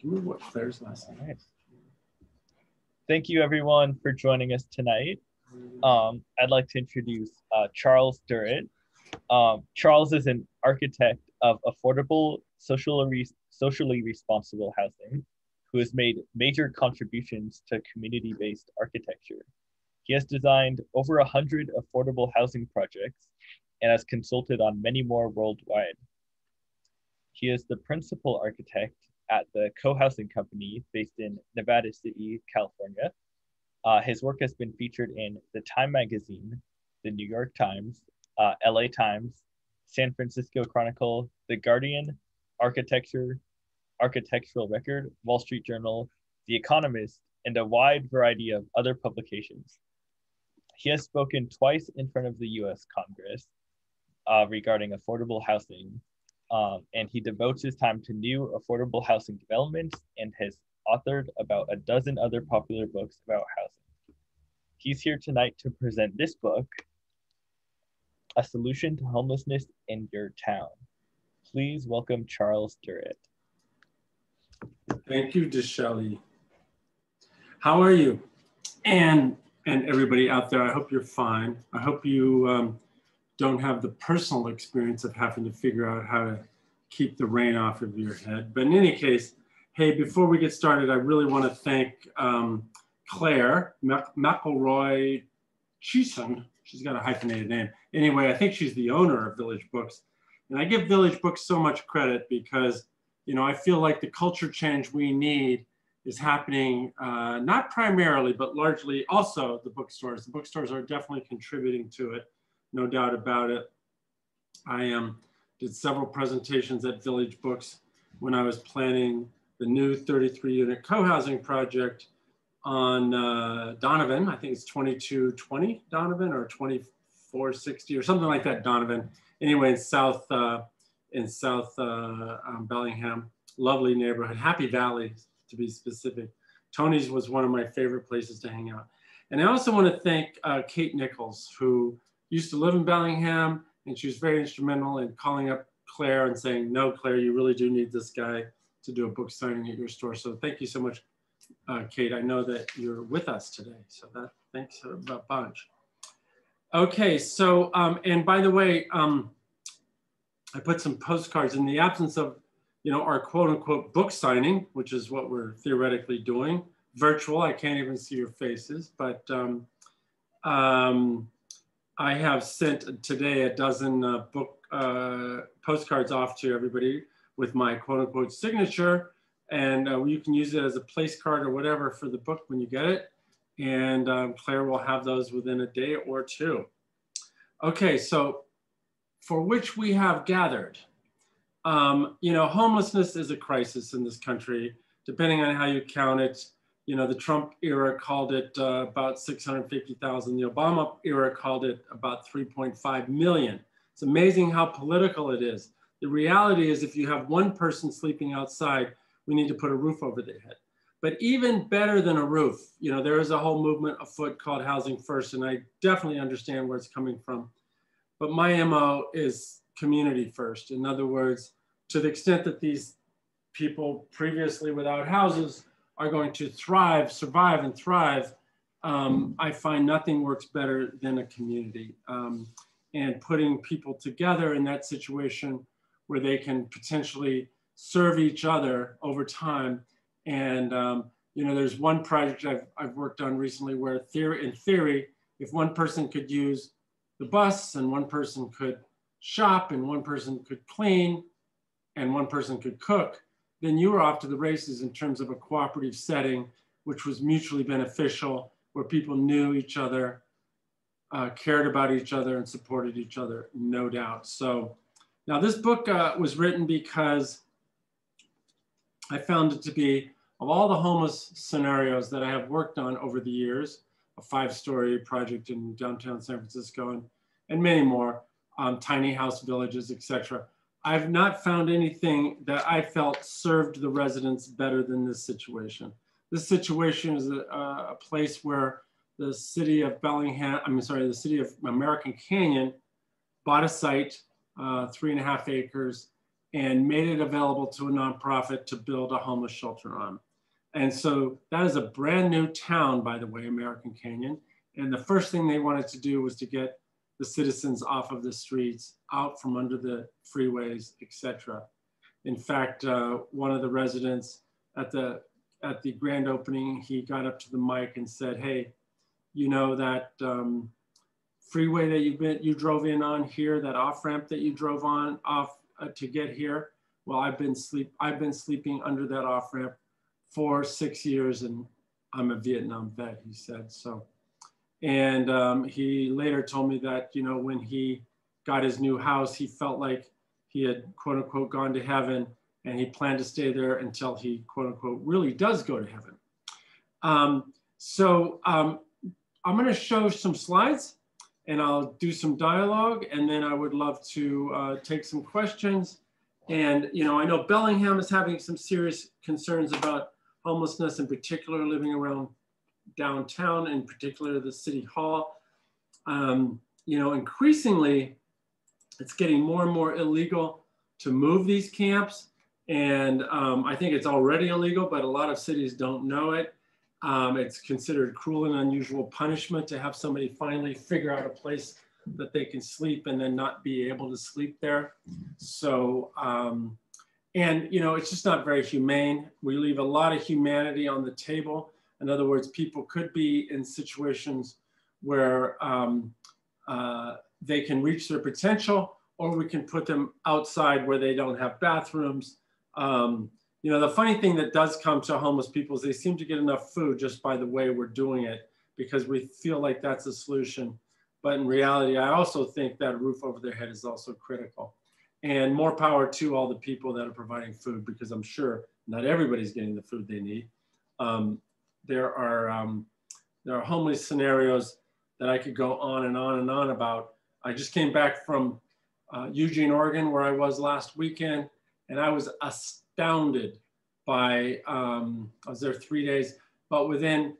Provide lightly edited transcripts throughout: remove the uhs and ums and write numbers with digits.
Remember what Claire's last name? Nice. Thank you everyone for joining us tonight. I'd like to introduce Charles Durrett. Charles is an architect of affordable, socially responsible housing who has made major contributions to community-based architecture. He has designed over 100 affordable housing projects and has consulted on many more worldwide. He is the principal architect at the Cohousing Company based in Nevada City, California. His work has been featured in the Time magazine, the New York Times, LA Times, San Francisco Chronicle, The Guardian, Architectural Record, Wall Street Journal, The Economist, and a wide variety of other publications. He has spoken twice in front of the US Congress regarding affordable housing, and he devotes his time to new affordable housing developments and has authored about a dozen other popular books about housing. He's here tonight to present this book, A Solution to Homelessness in Your Town. Please welcome Charles Durrett. Thank you, Deshelley. How are you? And everybody out there, I hope you're fine. I hope you don't have the personal experience of having to figure out how to keep the rain off of your head. But in any case, hey, before we get started, I really want to thank Claire McElroy Cheeson. She's got a hyphenated name. Anyway, I think she's the owner of Village Books. And I give Village Books so much credit because, you know, I feel like the culture change we need is happening, not primarily, but largely also the bookstores. The bookstores are definitely contributing to it, no doubt about it. I did several presentations at Village Books when I was planning the new 33-unit co-housing project on Donovan. I think it's 2220 Donovan or 2460 or something like that, Donovan. Anyway, in South Bellingham, lovely neighborhood, Happy Valley to be specific. Tony's was one of my favorite places to hang out. And I also want to thank Kate Nichols, who used to live in Bellingham, and she was very instrumental in calling up Claire and saying, no, Claire, you really do need this guy to do a book signing at your store. So thank you so much, Kate. I know that you're with us today. So thanks a bunch. Okay, so, and by the way, I put some postcards in the absence of, you know, our quote unquote book signing, which is what we're theoretically doing. Virtual, I can't even see your faces, but I have sent today a dozen book postcards off to everybody with my quote unquote signature. And you can use it as a place card or whatever for the book when you get it. And Claire will have those within a day or two. Okay, so for which we have gathered. You know, homelessness is a crisis in this country, depending on how you count it. You know, the Trump era called it about 650,000. The Obama era called it about 3.5 million. It's amazing how political it is. The reality is if you have one person sleeping outside, we need to put a roof over their head. But even better than a roof, you know, there is a whole movement afoot called Housing First, and I definitely understand where it's coming from. But my MO is community first. In other words, to the extent that these people previously without houses are going to thrive, survive and thrive, I find nothing works better than a community. And putting people together in that situation where they can potentially serve each other over time. And you know, there's one project I've worked on recently where in theory, if one person could use the bus and one person could shop and one person could clean and one person could cook, then you were off to the races in terms of a cooperative setting, which was mutually beneficial, where people knew each other, cared about each other and supported each other, no doubt. So now this book was written because I found it to be, of all the homeless scenarios that I have worked on over the years, a 5-story project in downtown San Francisco and many more, tiny house villages, etc. I've not found anything that I felt served the residents better than this situation. This situation is a place where the city of the city of American Canyon bought a site, 3.5 acres, and made it available to a nonprofit to build a homeless shelter on. And so that is a brand new town, by the way, American Canyon. And the first thing they wanted to do was to get the citizens off of the streets, out from under the freeways, etc. In fact, one of the residents at the grand opening, he got up to the mic and said, "Hey, you know that freeway that you drove in on here, that off ramp that you drove on off to get here? Well, I've been sleeping under that off ramp for 6 years, and I'm a Vietnam vet," he said. So, and he later told me that, you know, when he got his new house, he felt like he had, quote unquote, gone to heaven, and he planned to stay there until he, quote unquote, really does go to heaven. I'm going to show some slides, and I'll do some dialogue, and then I would love to take some questions. And, you know, I know Bellingham is having some serious concerns about homelessness, in particular living around downtown, in particular the city hall. You know, increasingly, it's getting more and more illegal to move these camps. And I think it's already illegal, but a lot of cities don't know it. It's considered cruel and unusual punishment to have somebody finally figure out a place that they can sleep and then not be able to sleep there. So, and you know, it's just not very humane. We leave a lot of humanity on the table. In other words, people could be in situations where they can reach their potential, or we can put them outside where they don't have bathrooms. You know, the funny thing that does come to homeless people is they seem to get enough food just by the way we're doing it, because we feel like that's a solution. But in reality, I also think that a roof over their head is also critical. And more power to all the people that are providing food, because I'm sure not everybody's getting the food they need. There are homeless scenarios that I could go on and on and on about. I just came back from Eugene, Oregon, where I was last weekend, and I was astounded by, I was there 3 days, but within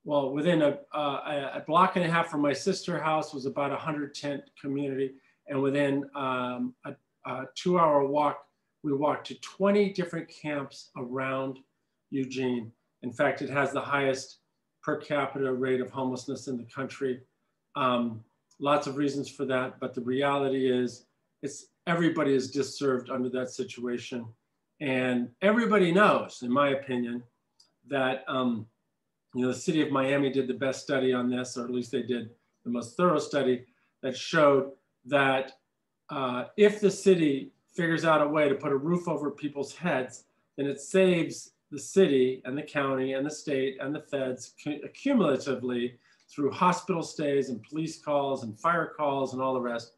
a block and a half from my sister's house was about a 100-tent community. And within a 2-hour walk, we walked to 20 different camps around Eugene. In fact, it has the highest per capita rate of homelessness in the country. Lots of reasons for that, but the reality is everybody is disserved under that situation. And everybody knows, in my opinion, that you know, the city of Miami did the best study on this, or at least they did the most thorough study that showed that if the city figures out a way to put a roof over people's heads, then it saves the city and the county and the state and the feds cumulatively, through hospital stays and police calls and fire calls and all the rest,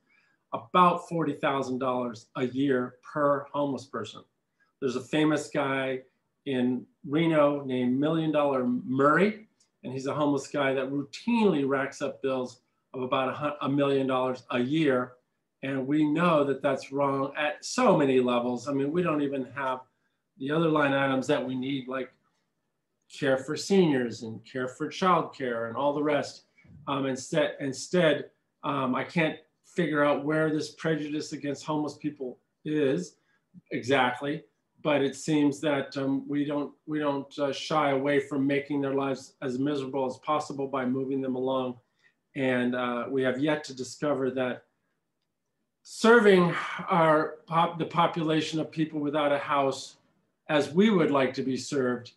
about $40,000 a year per homeless person. There's a famous guy in Reno named $1 Million Murray, and he's a homeless guy that routinely racks up bills of about $1 million a year. And we know that that's wrong at so many levels. I mean, we don't even have the other line items that we need, like care for seniors and care for childcare and all the rest. Instead, I can't figure out where this prejudice against homeless people is exactly, but it seems that we don't shy away from making their lives as miserable as possible by moving them along. And we have yet to discover that serving the population of people without a house as we would like to be served,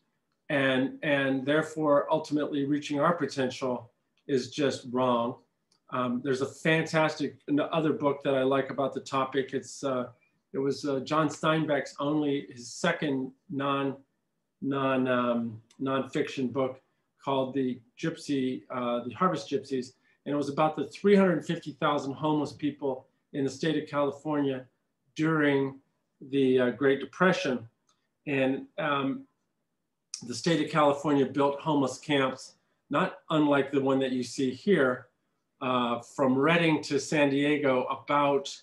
and therefore ultimately reaching our potential, is just wrong. There's a fantastic other book that I like about the topic. It was John Steinbeck's his second nonfiction book, called The Harvest Gypsies. And it was about the 350,000 homeless people in the state of California during the Great Depression. And the state of California built homeless camps, not unlike the one that you see here, from Redding to San Diego, about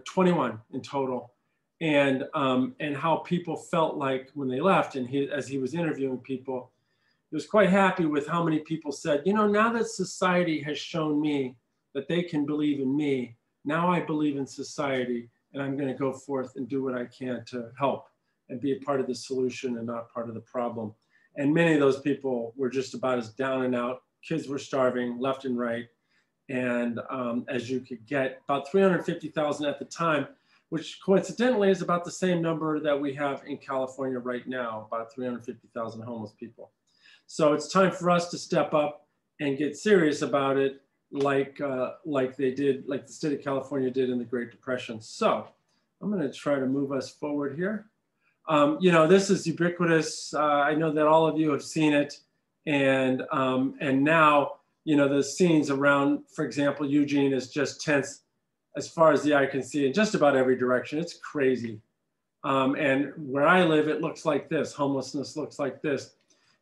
21 in total. And how people felt like when they left, and as he was interviewing people, he was quite happy with how many people said, you know, now that society has shown me that they can believe in me, now I believe in society, and I'm going to go forth and do what I can to help and be a part of the solution and not part of the problem. And many of those people were just about as down and out. Kids were starving left and right. And as you could get, about 350,000 at the time, which coincidentally is about the same number that we have in California right now, about 350,000 homeless people. So it's time for us to step up and get serious about it, like they did, like the state of California did in the Great Depression. So I'm going to try to move us forward here. You know, this is ubiquitous. I know that all of you have seen it, and now, you know, the scenes around, for example, Eugene is just tense as far as the eye can see in just about every direction. It's crazy. And where I live, it looks like this. Homelessness looks like this,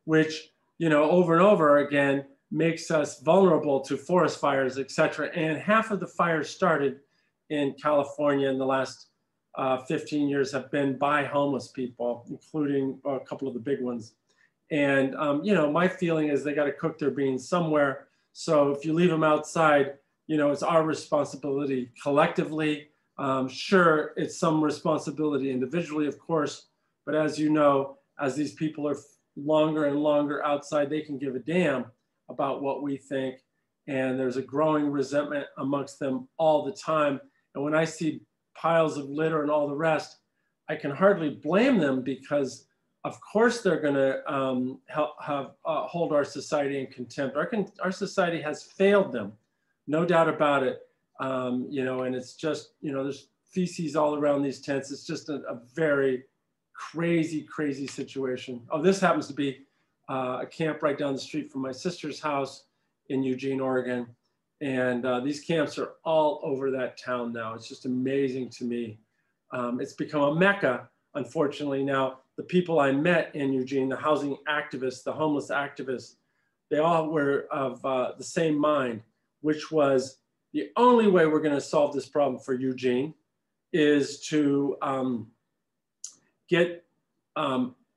which, you know, over and over again makes us vulnerable to forest fires, et cetera. And half of the fires started in California in the last 15 years have been by homeless people, including a couple of the big ones. And, you know, my feeling is they got to cook their beans somewhere. So if you leave them outside, you know, it's our responsibility collectively. Sure, it's some responsibility individually, of course, but as you know, as these people are longer and longer outside, they can give a damn about what we think. And there's a growing resentment amongst them all the time. And when I see piles of litter and all the rest, I can hardly blame them, because of course they're going to hold our society in contempt. Our society has failed them, no doubt about it. You know, and it's just, you know, there's feces all around these tents. It's just a very crazy, crazy situation. Oh, this happens to be a camp right down the street from my sister's house in Eugene, Oregon. And these camps are all over that town now. It's just amazing to me. It's become a mecca, unfortunately. Now, the people I met in Eugene, the housing activists, the homeless activists, they all were of the same mind, which was the only way we're going to solve this problem for Eugene is to get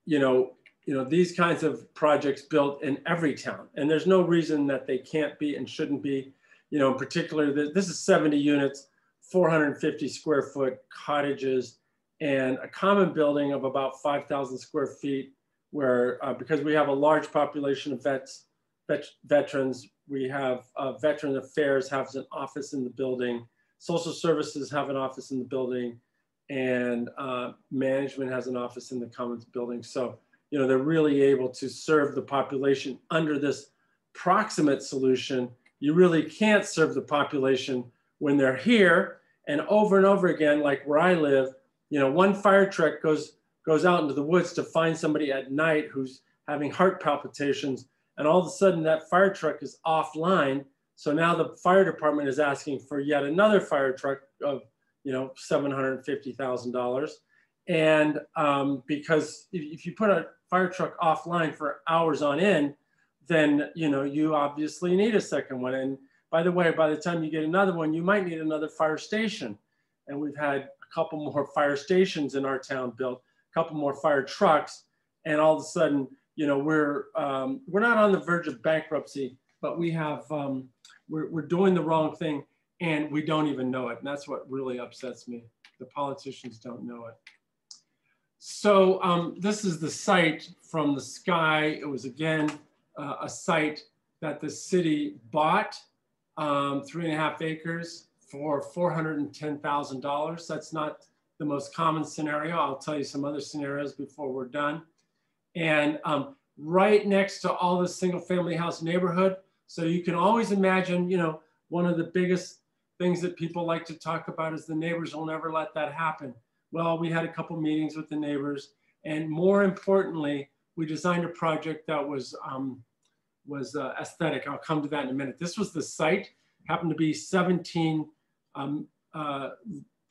you know, these kinds of projects built in every town. And there's no reason that they can't be and shouldn't be. You know, in particular, this is 70 units, 450 square foot cottages, and a common building of about 5,000 square feet, where because we have a large population of veterans, we have Veteran Affairs has an office in the building, Social Services have an office in the building, and management has an office in the Commons building. So, you know, they're really able to serve the population under this proximate solution. You really can't serve the population when they're here. And over again, like where I live, you know, one fire truck goes out into the woods to find somebody at night who's having heart palpitations. And all of a sudden that fire truck is offline. So now the fire department is asking for yet another fire truck of, you know, $750,000. And because if you put a fire truck offline for hours on end, then, you know, you obviously need a second one. And by the way, by the time you get another one, you might need another fire station. And we've had a couple more fire stations in our town built, a couple more fire trucks. And all of a sudden, you know, we're not on the verge of bankruptcy, but we have, we're doing the wrong thing and we don't even know it. And that's what really upsets me. The politicians don't know it. So this is the site from the sky. It was, again, a site that the city bought, 3.5 acres for $410,000. That's not the most common scenario. I'll tell you some other scenarios before we're done. And right next to all the single family house neighborhood. So you can always imagine, you know, one of the biggest things that people like to talk about is the neighbors will never let that happen. Well, we had a couple meetings with the neighbors, and more importantly, we designed a project that was aesthetic. I'll come to that in a minute. This was the site, happened to be 17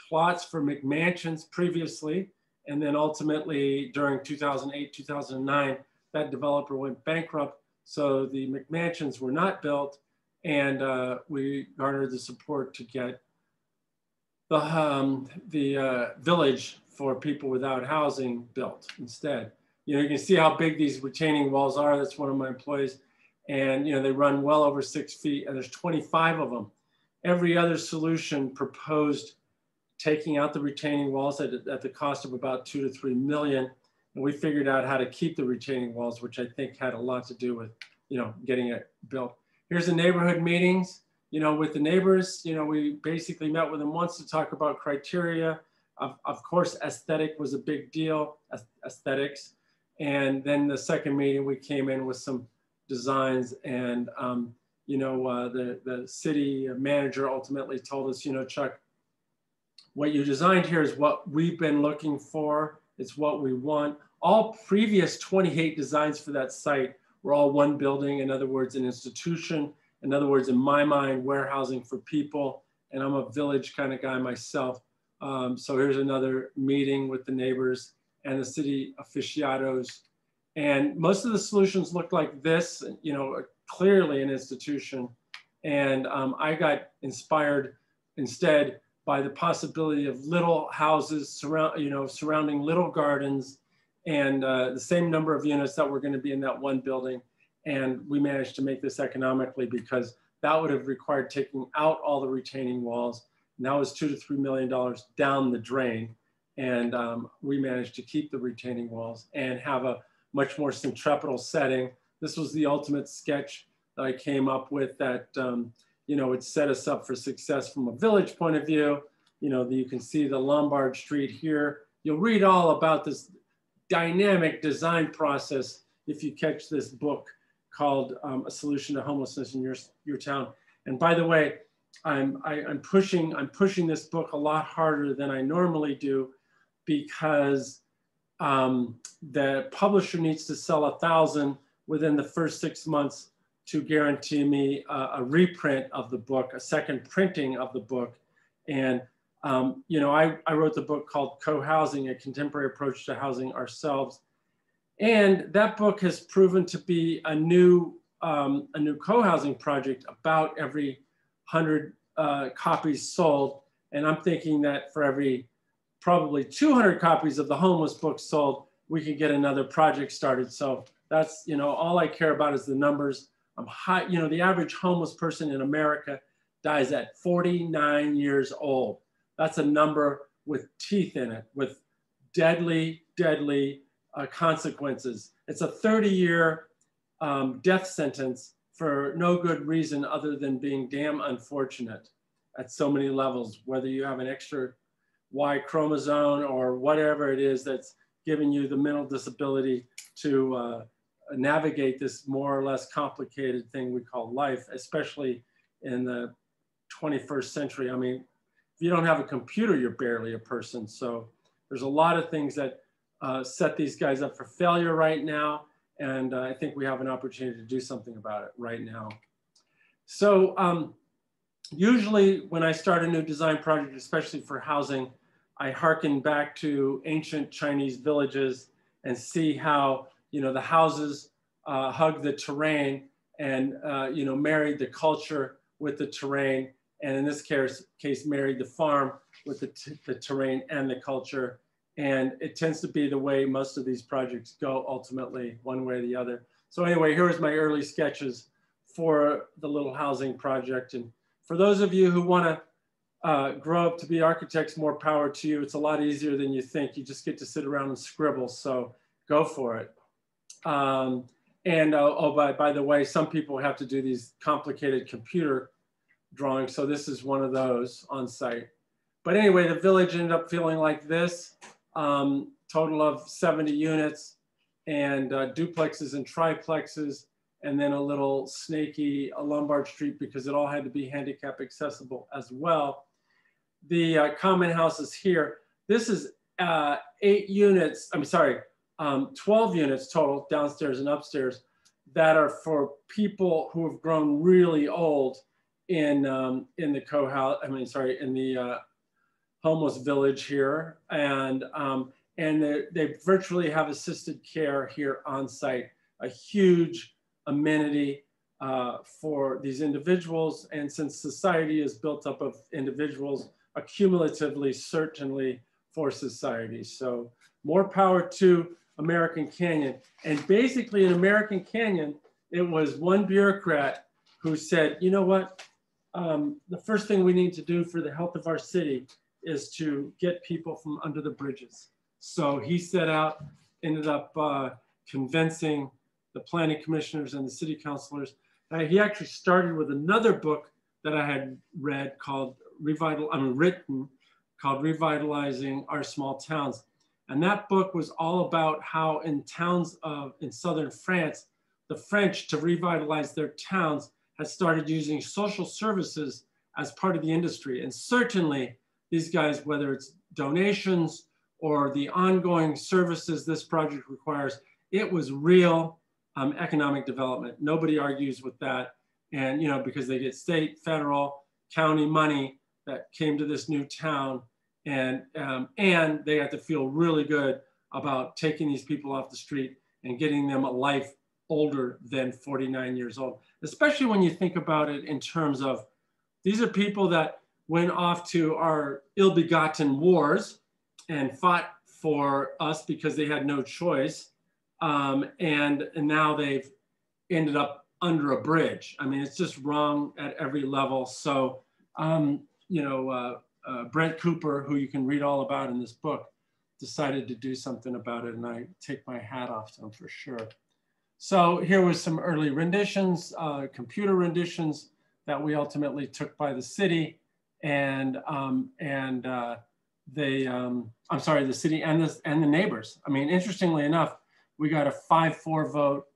plots for McMansions previously, and then ultimately during 2008, 2009, that developer went bankrupt, so the McMansions were not built, and we garnered the support to get the village for people without housing built instead. You know, you can see how big these retaining walls are. That's one of my employees. And, you know, they run well over 6 feet and there's 25 of them. Every other solution proposed taking out the retaining walls at the cost of about $2 to $3 million. And we figured out how to keep the retaining walls, which I think had a lot to do with, getting it built. Here's the neighborhood meetings, with the neighbors. We basically met with them once to talk about criteria. Of course, aesthetic was a big deal, aesthetics. And then the second meeting, we came in with some designs, and the city manager ultimately told us, Chuck, what you designed here is what we've been looking for. It's what we want. All previous 28 designs for that site were all one building. In other words, an institution. In other words, in my mind, warehousing for people. And I'm a village kind of guy myself. So here's another meeting with the neighbors and the city aficionados. And most of the solutions look like this, clearly an institution. And I got inspired instead by the possibility of little houses surrounding little gardens, and the same number of units that were going to be in that one building. And we managed to make this economically, because that would have required taking out all the retaining walls. And that was $2 to $3 million down the drain. And we managed to keep the retaining walls and have a much more centripetal setting. This was the ultimate sketch that I came up with that, it set us up for success from a village point of view. You can see the Lombard Street here. You'll read all about this dynamic design process if you catch this book called A Solution to Homelessness in Your Town. And by the way, I'm pushing this book a lot harder than I normally do, because the publisher needs to sell 1,000 within the first 6 months to guarantee me a reprint of the book, a second printing of the book. And I wrote the book called Cohousing, A Contemporary Approach to Housing Ourselves. And that book has proven to be a new co-housing project about every 100 copies sold. And I'm thinking that for every probably 200 copies of the homeless book sold, we could get another project started. So that's, all I care about is the numbers. I'm high, the average homeless person in America dies at 49 years old. That's a number with teeth in it, with deadly, deadly consequences. It's a 30-year death sentence for no good reason other than being damn unfortunate at so many levels, whether you have an extra Y chromosome or whatever it is that's giving you the mental disability to navigate this more or less complicated thing we call life, especially in the 21st century. I mean, if you don't have a computer, you're barely a person. So there's a lot of things that set these guys up for failure right now. And I think we have an opportunity to do something about it right now. So usually when I start a new design project, especially for housing, I hearken back to ancient Chinese villages and see how, the houses hug the terrain and, married the culture with the terrain. And in this case married the farm with the terrain and the culture. And it tends to be the way most of these projects go ultimately, one way or the other. So anyway, here's my early sketches for the little housing project. And for those of you who want to grow up to be architects, more power to you. It's a lot easier than you think. You just get to sit around and scribble, so go for it. By the way, some people have to do these complicated computer drawings. So this is one of those on site. But anyway, the village ended up feeling like this. Total of 70 units and duplexes and triplexes, and then a little snaky Lombard Street because it all had to be handicap accessible as well. The common houses here, this is 12 units total, downstairs and upstairs, that are for people who have grown really old in the homeless village here, and they virtually have assisted care here on site, a huge amenity for these individuals. And since society is built up of individuals, accumulatively, certainly for society. So more power to American Canyon. And basically in American Canyon, it was one bureaucrat who said, you know what, the first thing we need to do for the health of our city is to get people from under the bridges. So he set out, ended up convincing the planning commissioners and the city councilors. He actually started with another book that I had read called written called Revitalizing Our Small Towns. And that book was all about how in towns in southern France, the French, to revitalize their towns, had started using social services as part of the industry. And certainly these guys, whether it's donations or the ongoing services this project requires, it was real economic development. Nobody argues with that. And, you know, because they get state, federal, county money that came to this new town, and they had to feel really good about taking these people off the street and getting them a life older than 49 years old, especially when you think about it in terms of, these are people that went off to our ill-begotten wars and fought for us because they had no choice. And now they've ended up under a bridge. I mean, it's just wrong at every level. So, you know, Brent Cooper, who you can read all about in this book, decided to do something about it, and I take my hat off to him for sure. So here was some early renditions, computer renditions that we ultimately took by the city, and the city and the neighbors. I mean, interestingly enough, we got a 5-4 vote.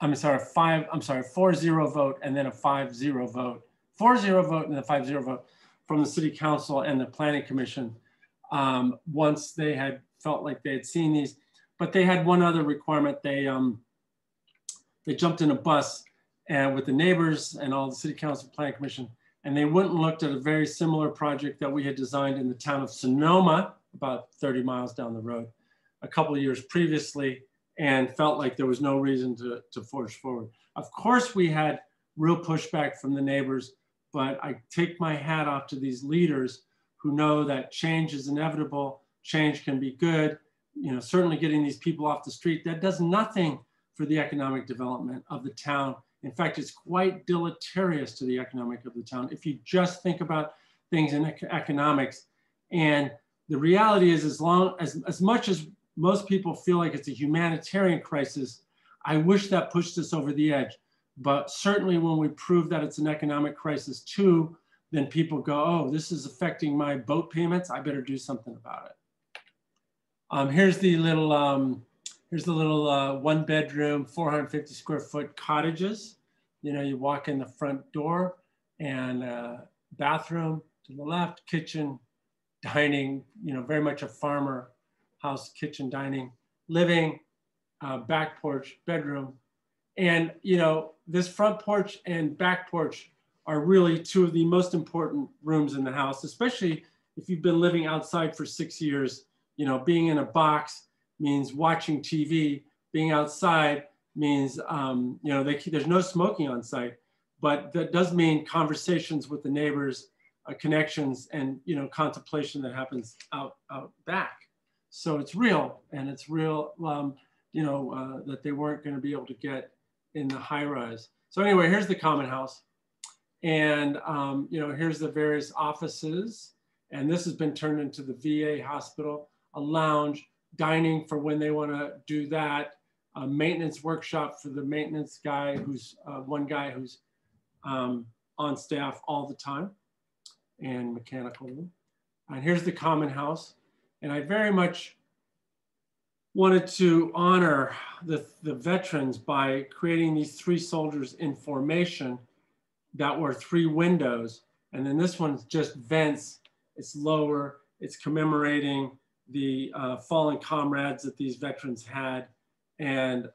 4-0 vote, and then a 5-0 vote. 4-0 vote and a 5-0 vote from the city council and the planning commission once they had felt like they had seen these. But they had one other requirement. They jumped in a bus and with the neighbors and all the city council planning commission, and they went and looked at a very similar project that we had designed in the town of Sonoma, about 30 miles down the road, a couple of years previously, and felt like there was no reason to forge forward. Of course, we had real pushback from the neighbors, but I take my hat off to these leaders who know that change is inevitable, change can be good. You know, certainly getting these people off the street, that does nothing for the economic development of the town. In fact, it's quite deleterious to the economic of the town if you just think about things in economics. And the reality is, as much as most people feel like it's a humanitarian crisis, I wish that pushed us over the edge. But certainly when we prove that it's an economic crisis too, then people go, oh, this is affecting my boat payments, I better do something about it. Here's the little 1-bedroom, 450 square foot cottages. You know, you walk in the front door and bathroom to the left, kitchen, dining, you know, very much a farmer house, kitchen, dining, living, back porch, bedroom. And, you know, this front porch and back porch are really two of the most important rooms in the house, especially if you've been living outside for 6 years. You know, being in a box means watching TV. Being outside means, you know, there's no smoking on site, but that does mean conversations with the neighbors, connections, and, you know, contemplation that happens out back. So it's real, and it's real, you know, that they weren't going to be able to get in the high rise. So anyway, here's the common house. And, you know, here's the various offices. And this has been turned into the VA hospital, a lounge, dining for when they want to do that, a maintenance workshop for the maintenance guy who's one guy who's on staff all the time, and mechanical room. And here's the common house. And I very much wanted to honor the veterans by creating these 3 soldiers in formation that were 3 windows. And then this one's just vents. It's lower. It's commemorating the fallen comrades that these veterans had. And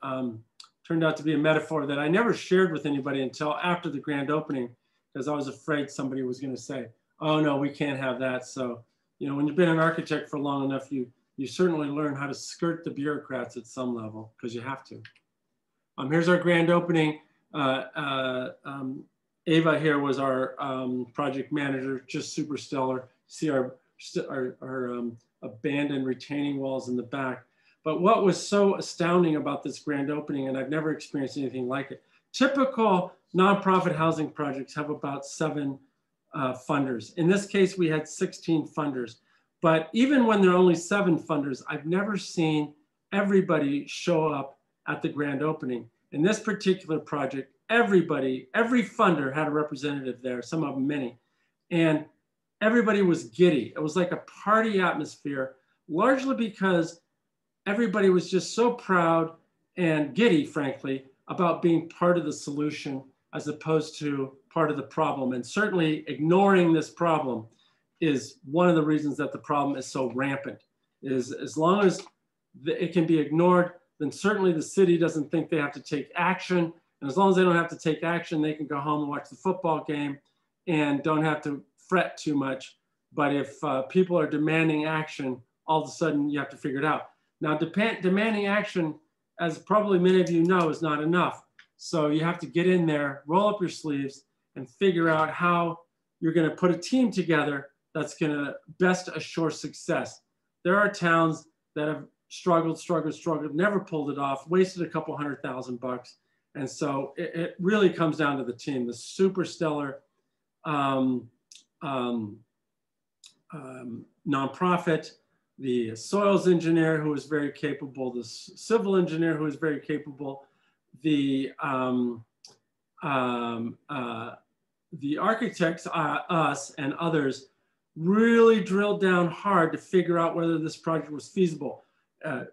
turned out to be a metaphor that I never shared with anybody until after the grand opening, because I was afraid somebody was going to say, oh no, we can't have that. So, you know, when you've been an architect for long enough, you certainly learn how to skirt the bureaucrats at some level, because you have to. Here's our grand opening. Ava here was our project manager, just super stellar. See our abandoned retaining walls in the back. But what was so astounding about this grand opening, and I've never experienced anything like it, typical nonprofit housing projects have about 7 funders. In this case, we had 16 funders. But even when there are only 7 funders, I've never seen everybody show up at the grand opening. In this particular project, everybody, every funder had a representative there, some of them many. And everybody was giddy. It was like a party atmosphere, largely because everybody was just so proud and giddy, frankly, about being part of the solution as opposed to part of the problem. And certainly ignoring this problem is one of the reasons that the problem is so rampant. Is as long as it can be ignored, then certainly the city doesn't think they have to take action. And as long as they don't have to take action, they can go home and watch the football game and don't have to fret too much. But if people are demanding action, all of a sudden you have to figure it out. Now, demanding action, as probably many of you know, is not enough. So you have to get in there, roll up your sleeves, and figure out how you're going to put a team together that's going to best assure success. There are towns that have struggled, never pulled it off, wasted a couple $100,000. And so it really comes down to the team, the super stellar nonprofit, the soils engineer who is very capable, the civil engineer who is very capable, the architects, us and others, really drilled down hard to figure out whether this project was feasible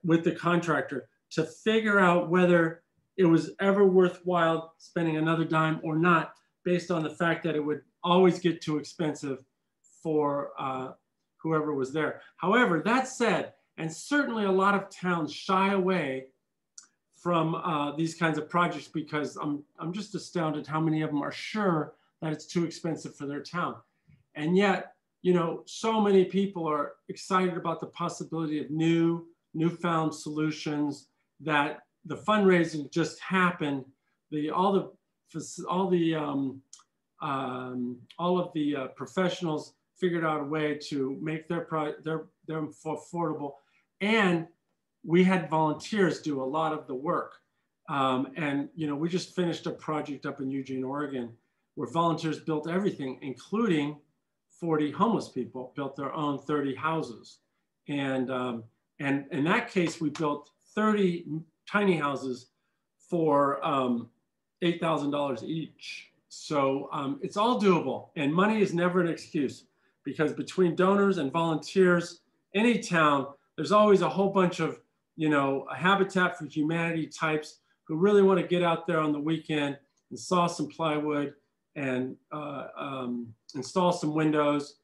with the contractor, to figure out whether it was ever worthwhile spending another dime or not, based on the fact that it would always get too expensive for whoever was there. However, that said, and certainly a lot of towns shy away from these kinds of projects because I'm just astounded how many of them are sure that it's too expensive for their town. And yet, you know, so many people are excited about the possibility of newfound solutions, that the fundraising just happened. All of the professionals figured out a way to make them affordable, and we had volunteers do a lot of the work. And you know, we just finished a project up in Eugene, Oregon, where volunteers built everything, including 40 homeless people built their own 30 houses. And in that case, we built 30 tiny houses for $8,000 each. So it's all doable, and money is never an excuse, because between donors and volunteers, any town, there's always a whole bunch of, you know, Habitat for Humanity types who really want to get out there on the weekend and saw some plywood and install some windows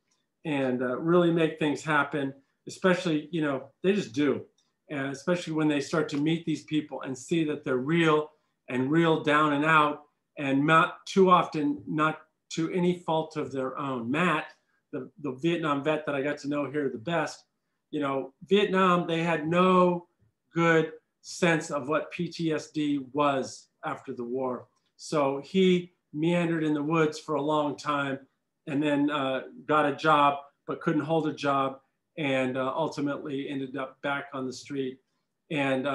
and really make things happen. Especially, you know, they just do. And especially when they start to meet these people and see that they're real and real down and out, and not too often, not to any fault of their own. Matt, the Vietnam vet that I got to know here the best, you know, Vietnam, they had no good sense of what PTSD was after the war. So he meandered in the woods for a long time, and then got a job, but couldn't hold a job, and ultimately ended up back on the street. And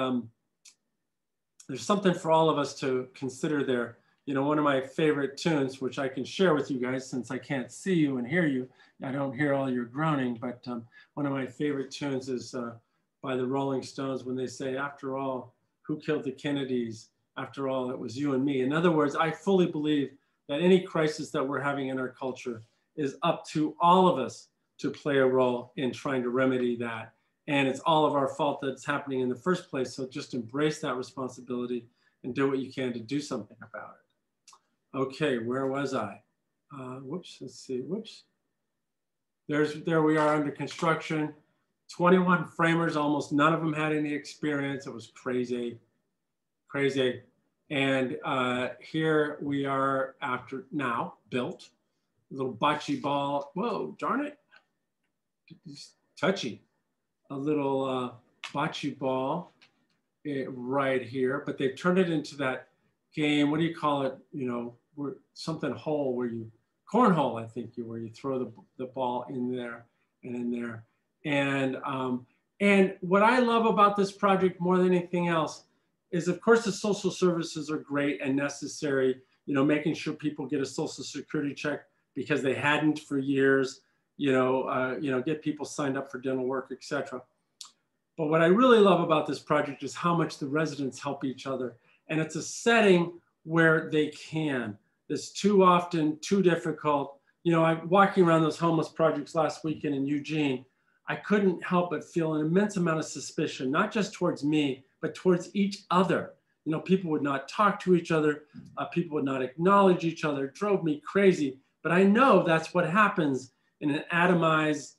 there's something for all of us to consider there. You know, one of my favorite tunes, which I can share with you guys since I can't see you and hear you, I don't hear all your groaning, but one of my favorite tunes is by the Rolling Stones, when they say, after all, who killed the Kennedys? After all, it was you and me. In other words, I fully believe that any crisis that we're having in our culture is up to all of us to play a role in trying to remedy that. And it's all of our fault that it's happening in the first place. So just embrace that responsibility and do what you can to do something about it. Okay, where was I? Whoops, let's see, whoops. There we are under construction. 21 framers, almost none of them had any experience. It was crazy, crazy. And here we are after now, built. A little bocce ball, whoa, darn it. It's touchy. A little bocce ball right here, but they've turned it into that game, what do you call it? You know, something hole where you, cornhole, I think, where you throw the ball in there and in there. And what I love about this project more than anything else is, of course, the social services are great and necessary, you know, making sure people get a social security check because they hadn't for years, get people signed up for dental work, etc. But what I really love about this project is how much the residents help each other. And it's a setting where they can. It's too often too difficult. I'm walking around those homeless projects last weekend in Eugene. I couldn't help but feel an immense amount of suspicion, not just towards me, but towards each other. People would not talk to each other. People would not acknowledge each other. It drove me crazy. But I know that's what happens in an atomized,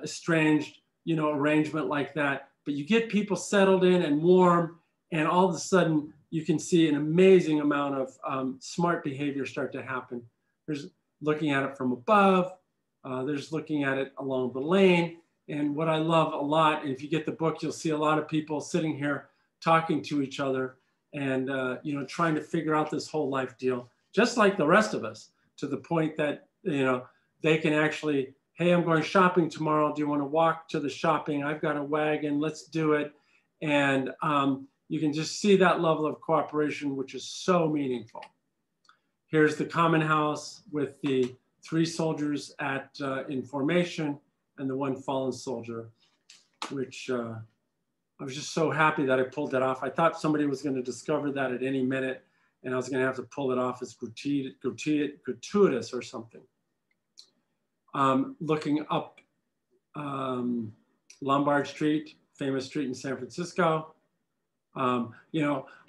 estranged, arrangement like that. But you get people settled in and warm, and all of a sudden you can see an amazing amount of smart behavior start to happen. There's looking at it from above. There's looking at it along the lane. And what I love a lot, and if you get the book, you'll see a lot of people sitting here talking to each other and trying to figure out this whole life deal, just like the rest of us, to the point that they can actually, hey, I'm going shopping tomorrow. Do you want to walk to the shopping? I've got a wagon. Let's do it. And you can just see that level of cooperation, which is so meaningful. Here's the common house with the 3 soldiers in formation and the 1 fallen soldier, which I was just so happy that I pulled that off. I thought somebody was going to discover that at any minute, and I was going to have to pull it off as gratuitous or something. Looking up Lombard Street, famous street in San Francisco. I'm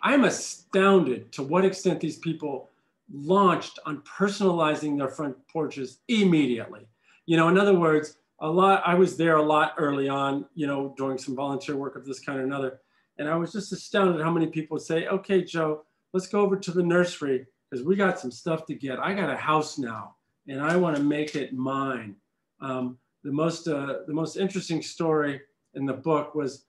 astounded to what extent these people launched on personalizing their front porches immediately. In other words, I was there a lot early on, doing some volunteer work of this kind or another. And I was just astounded how many people would say, okay, Joe, let's go over to the nursery because we got some stuff to get. I got a house now and I want to make it mine. The most interesting story in the book was,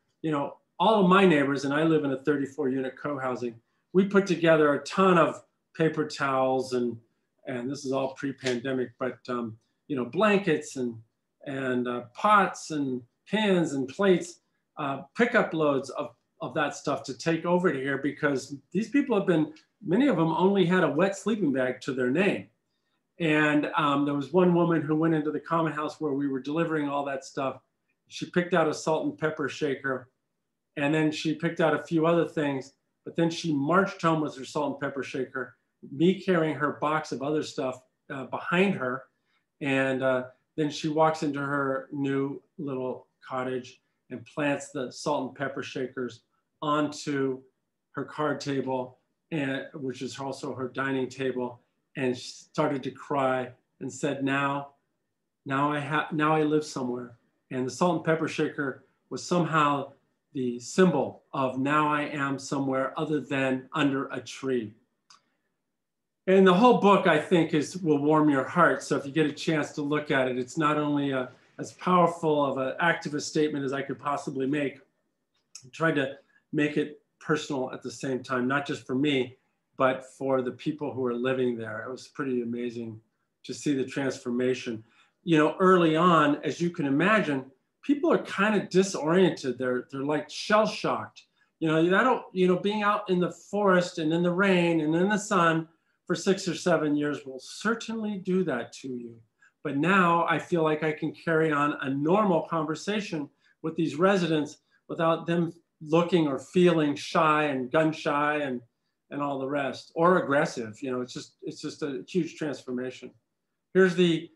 all of my neighbors, and I live in a 34-unit co-housing, we put together a ton of paper towels and this is all pre-pandemic, but blankets and pots and pans and plates, pickup loads of that stuff to take over to here because these people many of them only had a wet sleeping bag to their name. And there was one woman who went into the common house where we were delivering all that stuff. She picked out a salt and pepper shaker, and then she picked out a few other things, but then she marched home with her salt and pepper shaker, me carrying her box of other stuff behind her. And then she walks into her new little cottage and plants the salt and pepper shakers onto her card table, which is also her dining table, and she started to cry and said, now I live somewhere. And the salt and pepper shaker was somehow the symbol of now I am somewhere other than under a tree. And the whole book, I think, will warm your heart. So if you get a chance to look at it, it's not only as powerful of an activist statement as I could possibly make. I tried to make it personal at the same time, not just for me, but for the people who are living there. It was pretty amazing to see the transformation. Early on, as you can imagine, people are kind of disoriented. They're like shell-shocked. Being out in the forest and in the rain and in the sun for 6 or 7 years will certainly do that to you. But now I feel like I can carry on a normal conversation with these residents without them looking or feeling shy and gun shy and all the rest, or aggressive. It's just a huge transformation. Here's the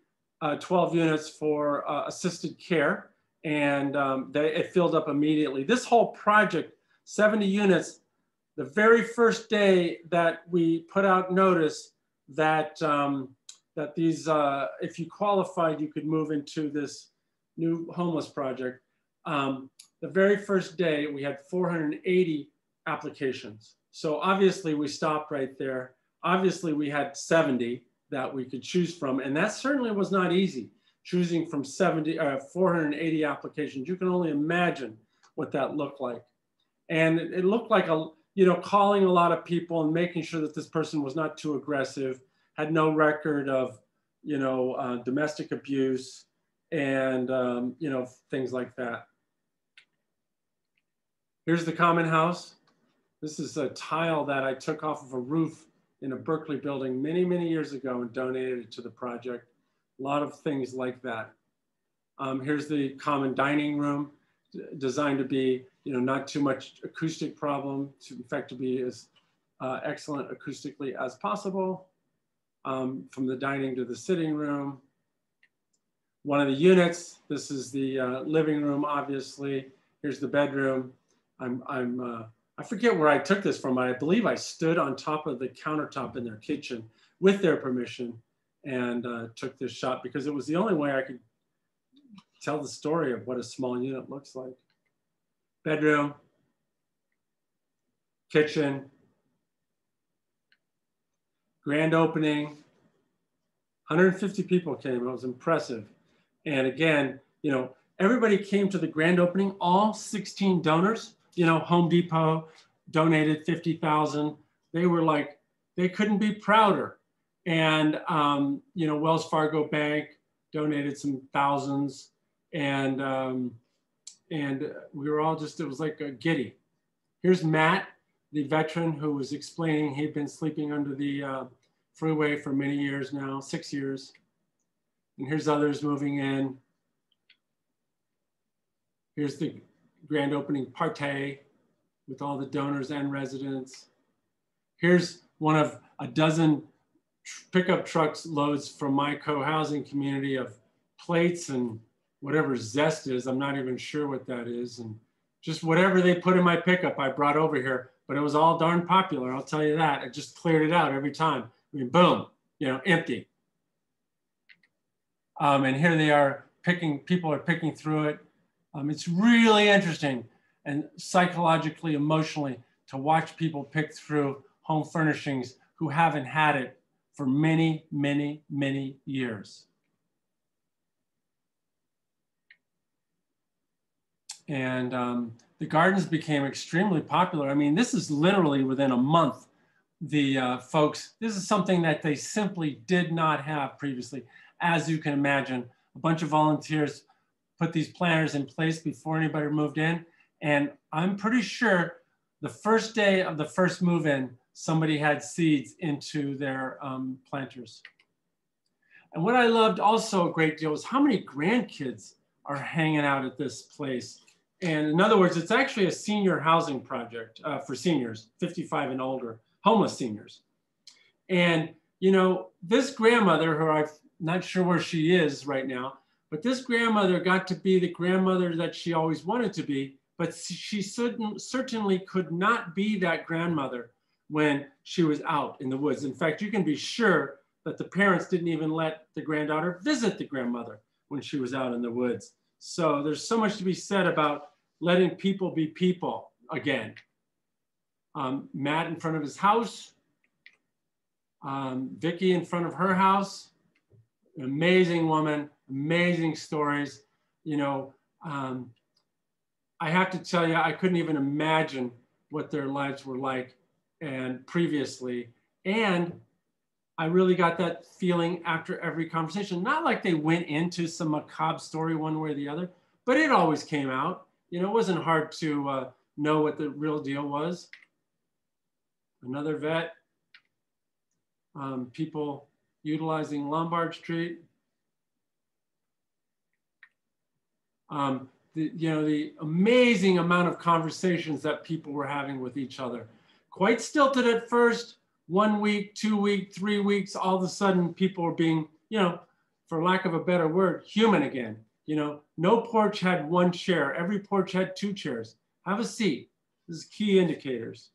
12 units for assisted care, and it filled up immediately. This whole project, 70 units, the very first day that we put out notice that that these, if you qualified, you could move into this new homeless project. The very first day, we had 480 applications. So obviously we stopped right there. Obviously we had 70 that we could choose from, and that certainly was not easy. Choosing from 480 applications, you can only imagine what that looked like. And it looked like calling a lot of people and making sure that this person was not too aggressive, had no record of, domestic abuse and, things like that. Here's the common house. This is a tile that I took off of a roof in a Berkeley building many, many years ago and donated it to the project. A lot of things like that. Here's the common dining room, designed to be, not too much acoustic problem, in fact, to be as excellent acoustically as possible. From the dining to the sitting room. One of the units, this is the living room, obviously. Here's the bedroom. I forget where I took this from. I believe I stood on top of the countertop in their kitchen with their permission and took this shot because it was the only way I could tell the story of what a small unit looks like. Bedroom, kitchen, grand opening, 150 people came. It was impressive. And again, everybody came to the grand opening, all 16 donors. Home Depot donated 50,000. They were like, they couldn't be prouder. And, Wells Fargo Bank donated some thousands. And we were all just, it was like a giddy. Here's Matt, the veteran who was explaining he'd been sleeping under the freeway for many years now, 6 years. And here's others moving in. Here's the grand opening party with all the donors and residents. Here's one of a dozen pickup trucks loads from my co-housing community of plates and whatever zest is. I'm not even sure what that is. And just whatever they put in my pickup, I brought over here, but it was all darn popular. I'll tell you that. I just cleared it out every time. I mean, boom, empty. And here they are people are picking through it. It's really interesting and psychologically, emotionally to watch people pick through home furnishings who haven't had it for many, many, many years. And the gardens became extremely popular. I mean, this is literally within a month, the folks, this is something that they simply did not have previously. As you can imagine, a bunch of volunteers put these planters in place before anybody moved in. And I'm pretty sure the first day of the first move in, somebody had seeds into their planters. And what I loved also a great deal was how many grandkids are hanging out at this place. And in other words, it's actually a senior housing project for seniors, 55 and older, homeless seniors. And, this grandmother, who I'm not sure where she is right now, but this grandmother got to be the grandmother that she always wanted to be, but she certainly could not be that grandmother when she was out in the woods. In fact, you can be sure that the parents didn't even let the granddaughter visit the grandmother when she was out in the woods. So there's so much to be said about letting people be people again. Matt in front of his house, Vicky in front of her house, an amazing woman, amazing stories. I have to tell you, I couldn't even imagine what their lives were like and previously. And I really got that feeling after every conversation, not like they went into some macabre story one way or the other, but it always came out. It wasn't hard to know what the real deal was. Another vet, people utilizing Lombard Street. The amazing amount of conversations that people were having with each other. Quite stilted at first, 1 week, 2 weeks, 3 weeks, all of a sudden people were being, for lack of a better word, human again. No porch had one chair. Every porch had 2 chairs. Have a seat. This is key indicators.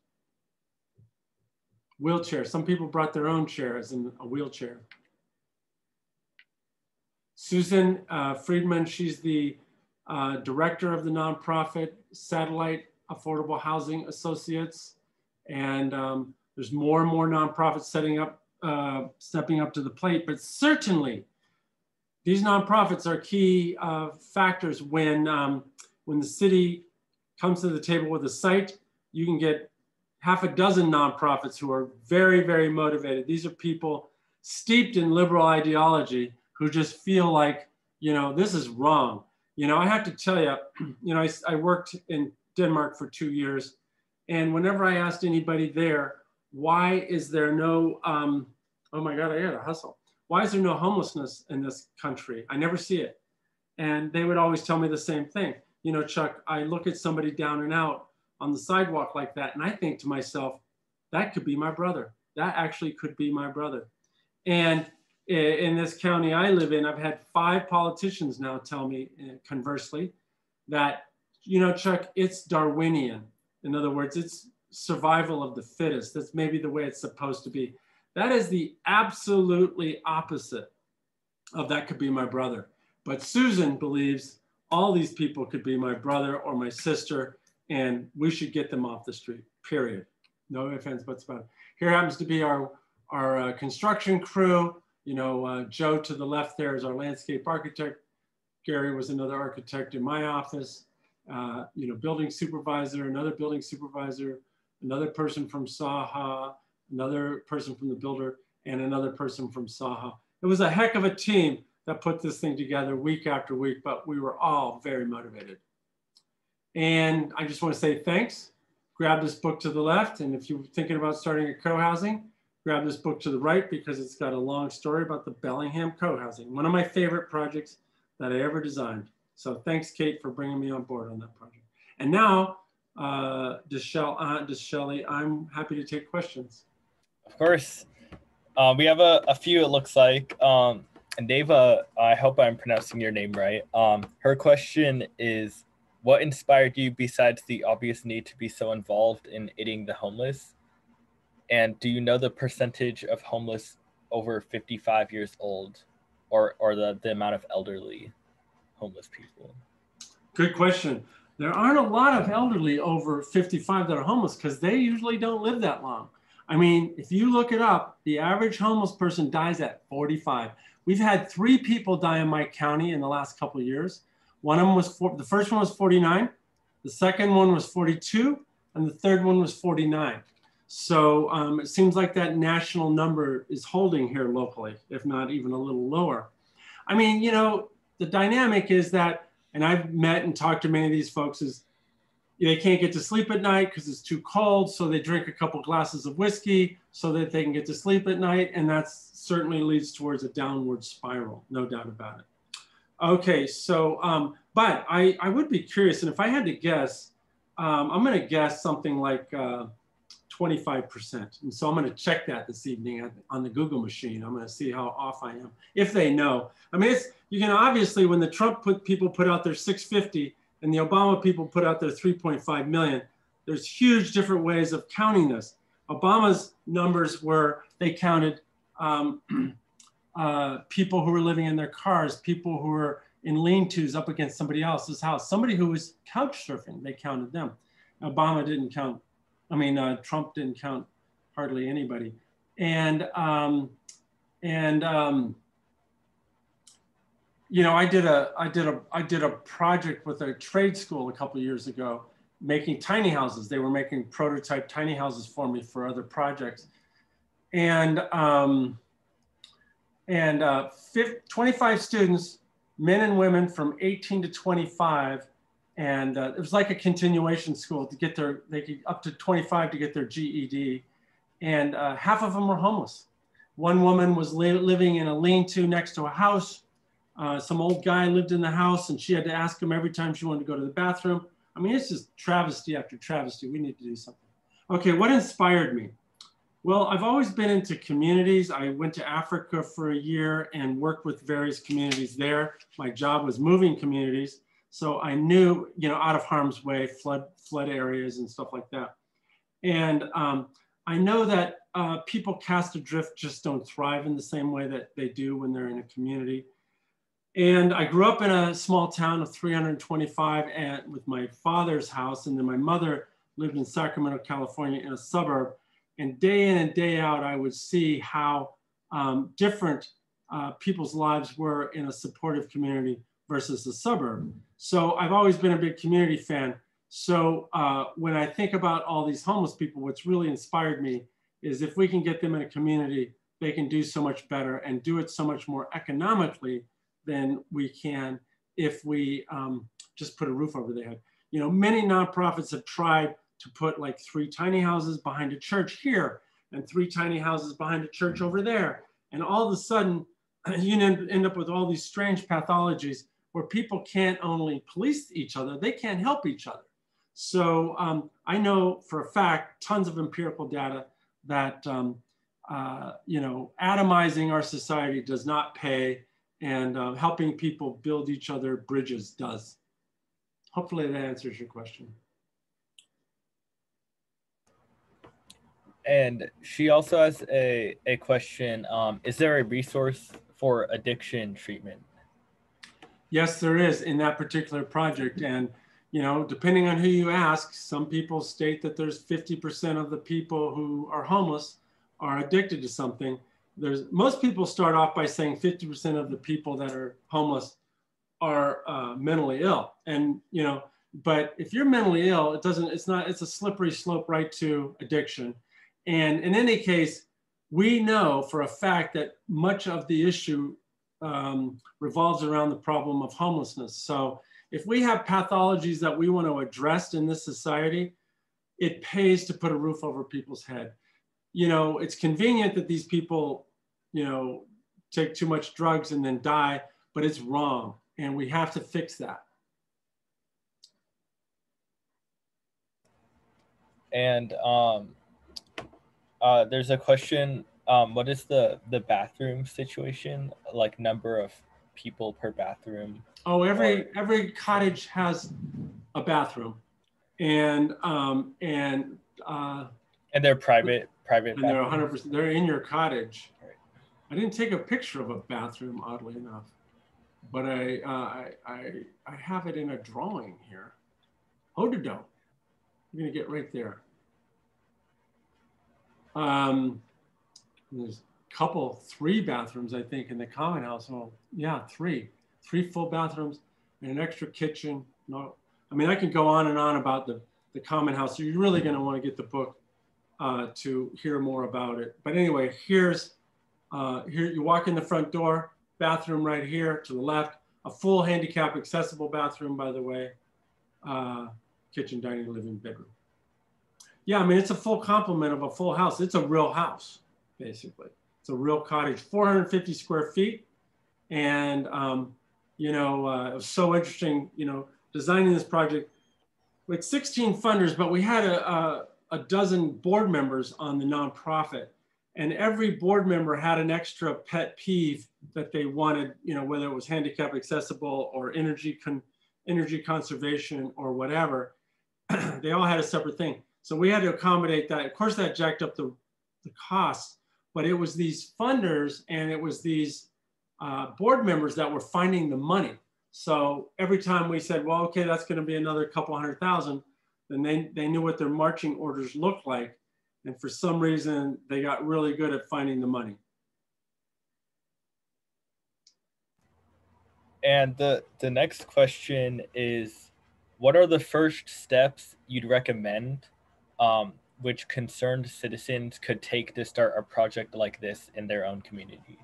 Wheelchair. Some people brought their own chair as in a wheelchair. Susan Friedman, she's the director of the nonprofit Satellite Affordable Housing Associates. And there's more and more nonprofits stepping up to the plate, but certainly these nonprofits are key factors when the city comes to the table with a site. You can get half a dozen nonprofits who are very, very motivated. These are people steeped in liberal ideology who just feel like, this is wrong. I have to tell you, I worked in Denmark for 2 years. And whenever I asked anybody there, why is there no, oh my God, I had a hustle. why is there no homelessness in this country? I never see it. And they would always tell me the same thing. You know, Chuck, I look at somebody down and out on the sidewalk like that, and I think to myself, that could be my brother. That actually could be my brother. And in this county I live in, I've had 5 politicians now tell me, conversely, that, you know, Chuck, it's Darwinian. In other words, it's survival of the fittest. That's maybe the way it's supposed to be. That is the absolutely opposite of that could be my brother. But Susan believes all these people could be my brother or my sister, and we should get them off the street, period. No offense, buts about it. Here happens to be our construction crew. You know, Joe to the left there is our landscape architect. Gary was another architect in my office. You know, building supervisor, another building supervisor, another person from Saha, another person from the builder, and another person from Saha. It was a heck of a team that put this thing together week after week, but we were all very motivated. And I just want to say thanks. Grab this book to the left, and if you're thinking about starting a co-housing, grab this book to the right because it's got a long story about the Bellingham co-housing, one of my favorite projects that I ever designed. So thanks, Kate, for bringing me on board on that project. And now, Shelley, I'm happy to take questions. Of course. We have a few, it looks like. And Deva, I hope I'm pronouncing your name right. Her question is, what inspired you besides the obvious need to be so involved in aiding the homeless? And do you know the percentage of homeless over 55 years old or the amount of elderly homeless people? Good question. There aren't a lot of elderly over 55 that are homeless because they usually don't live that long. I mean, if you look it up, the average homeless person dies at 45. We've had 3 people die in my county in the last couple of years. One of them was, the first one was 49, the second one was 42, and the third one was 49. So it seems like that national number is holding here locally, if not even a little lower. I mean, you know, the dynamic is that, and I've met and talked to many of these folks, is they can't get to sleep at night because it's too cold. So they drink a couple glasses of whiskey so that they can get to sleep at night. And that certainly leads towards a downward spiral, no doubt about it. Okay, so, but I would be curious. And if I had to guess, I'm going to guess something like 25%. And so I'm going to check that this evening on the Google machine. I'm going to see how off I am, if they know. I mean, you can obviously, when the Trump people put out their 650 and the Obama people put out their 3.5 million, there's huge different ways of counting this. Obama's numbers were, they counted people who were living in their cars, people who were in lean-tos up against somebody else's house, somebody who was couch surfing, they counted them. Obama didn't count. I mean, Trump didn't count hardly anybody. And you know, I did a project with a trade school a couple of years ago, making tiny houses. They were making prototype tiny houses for me for other projects. And 25 students, men and women from 18 to 25. And it was like a continuation school to get they could up to 25 to get their GED. And half of them were homeless. One woman was living in a lean-to next to a house. Some old guy lived in the house and she had to ask him every time she wanted to go to the bathroom. I mean, it's just travesty after travesty. We need to do something. Okay, what inspired me? Well, I've always been into communities. I went to Africa for a year and worked with various communities there. My job was moving communities. So I knew, you know, out of harm's way, flood areas and stuff like that. And I know that people cast adrift just don't thrive in the same way that they do when they're in a community. And I grew up in a small town of 325 with my father's house. And then my mother lived in Sacramento, California in a suburb. And day in and day out, I would see how different people's lives were in a supportive community versus the suburb. So I've always been a big community fan. So when I think about all these homeless people, what's really inspired me is if we can get them in a community, they can do so much better and do it so much more economically than we can if we just put a roof over their head. You know, many nonprofits have tried to put like 3 tiny houses behind a church here and 3 tiny houses behind a church over there. And all of a sudden, you end up with all these strange pathologies where people can't only police each other, they can't help each other. So I know for a fact, tons of empirical data that atomizing our society does not pay, and helping people build each other bridges does. Hopefully that answers your question. And she also has a question. Is there a resource for addiction treatment? Yes, there is in that particular project. And, depending on who you ask, some people state that there's 50% of the people who are homeless are addicted to something. Most people start off by saying 50% of the people that are homeless are mentally ill. And, but if you're mentally ill, it's a slippery slope right to addiction. And in any case, we know for a fact that much of the issue revolves around the problem of homelessness. So if we have pathologies that we want to address in this society, it pays to put a roof over people's head. It's convenient that these people, take too much drugs and then die, but it's wrong. And we have to fix that. And there's a question, what is the bathroom situation, like number of people per bathroom? Oh, every cottage has a bathroom, and they're private. And they're 100%. They're in your cottage. Right. I didn't take a picture of a bathroom, oddly enough, but I have it in a drawing here. Hododo. I'm gonna get right there. There's a 3 bathrooms, I think, in the common house. Well, yeah, 3 full bathrooms and an extra kitchen. No, I mean, I can go on and on about the common house. So you're really going to want to get the book to hear more about it. But anyway, here you walk in the front door, bathroom right here to the left, a full handicap accessible bathroom, by the way, kitchen, dining, living, bedroom. Yeah, I mean, it's a full complement of a full house. It's a real house, basically. It's a real cottage, 450 square feet. And, it was so interesting, designing this project with 16 funders, but we had a dozen board members on the nonprofit. And every board member had an extra pet peeve that they wanted, whether it was handicap accessible or energy conservation or whatever. They all had a separate thing. So we had to accommodate that. Of course, that jacked up the costs, but it was these funders and it was these board members that were finding the money. So every time we said, well, okay, that's going to be another couple $100,000, then they knew what their marching orders looked like. And for some reason, they got really good at finding the money. And the next question is, what are the first steps you'd recommend which concerned citizens could take to start a project like this in their own community?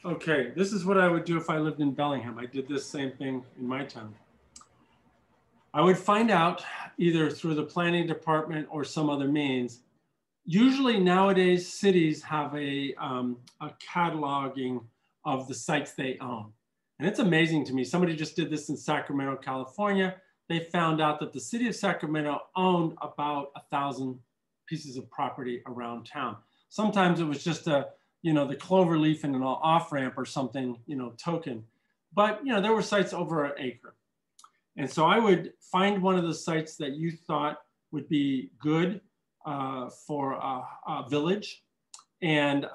Okay, this is what I would do if I lived in Bellingham. I did this same thing in my town. I would find out either through the planning department or some other means. Usually nowadays, cities have a cataloging of the sites they own. And it's amazing to me. Somebody just did this in Sacramento, California. They found out that the city of Sacramento owned about 1,000 pieces of property around town. Sometimes it was just the clover leaf and an off ramp or something, token. But, there were sites over an acre. And so I would find one of the sites that you thought would be good for a village. And